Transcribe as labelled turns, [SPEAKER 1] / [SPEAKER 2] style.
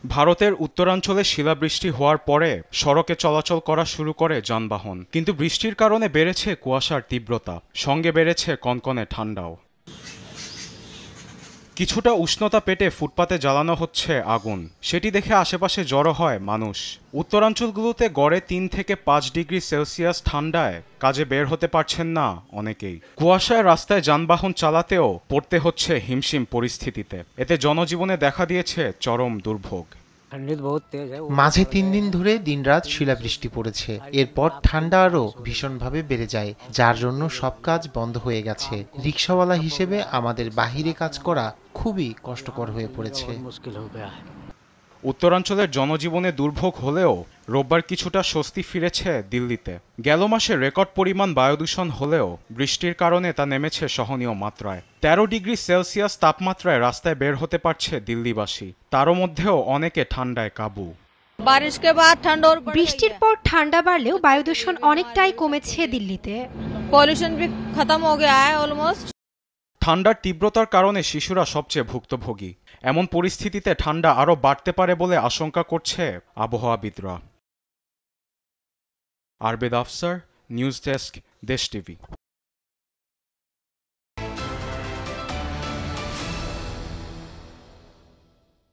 [SPEAKER 1] ভারতের উত্তরাঞ্চলে শিলাবৃষ্টি হওয়ার পরে সড়কে চলাচল করা শুরু করে যানবাহন, কিন্তু বৃষ্টির কারণে বেড়েছে কুয়াশার তীব্রতা, সঙ্গে বেড়েছে কনকনে ঠান্ডাও। কিছুটা উষ্ণতা পেটে ফুটপাতে জ্বালানো হচ্ছে আগুন, সেটি দেখে আশেপাশে জড়ো হয় মানুষ। উত্তরাঞ্চলগুলোতে গড়ে 3 থেকে 5 ডিগ্রি সেলসিয়াস ঠান্ডায় কাজে বের হতে পারছেন না অনেকেই। কুয়াশায় রাস্তায় যানবাহন চালাতেও পড়তে হচ্ছে হিমশিম পরিস্থিতিতে। এতে জনজীবনে দেখা দিয়েছে চরম দুর্ভোগ।
[SPEAKER 2] মাঝে 3 দিন ধরে দিনরাত শিলাবৃষ্টি পড়েছে। এরপর ঠান্ডা আরও ভীষণভাবে বেড়ে যায়, যার জন্য সব কাজ বন্ধ হয়ে গেছে। রিকশাওয়ালা হিসেবে আমাদের বাহিরে কাজ করা খুবই কষ্টকর হয়ে পড়েছে।
[SPEAKER 1] উত্তরাঞ্চলের জনজীবনে দুর্ভোগ হলেও রোববার কিছুটা স্বস্তি ফিরেছে দিল্লিতে। গেল মাসে রেকর্ড পরিমাণ বায়ুদূষণ হলেও বৃষ্টির কারণে তা নেমেছে সহনীয় মাত্রায়। 13 ডিগ্রি সেলসিয়াস তাপমাত্রায় রাস্তায় বের হতে পারছে দিল্লিবাসী, তারও মধ্যেও অনেকে ঠান্ডায় কাবু।
[SPEAKER 3] বৃষ্টির পর ঠান্ডা বাড়লেও বায়ুদূষণ অনেকটাই কমেছে দিল্লিতে।
[SPEAKER 4] पॉल्यूशन भी खत्म हो गया है ऑलमोस्ट।
[SPEAKER 1] ঠান্ডার তীব্রতার কারণে শিশুরা সবচেয়ে ভুক্তভোগী। এমন পরিস্থিতিতে ঠান্ডা আরও বাড়তে পারে বলে আশঙ্কা করছে আবহাওয়াবিদরা। আরবেদ আফসার, নিউজ ডেস্ক, দেশ টিভি।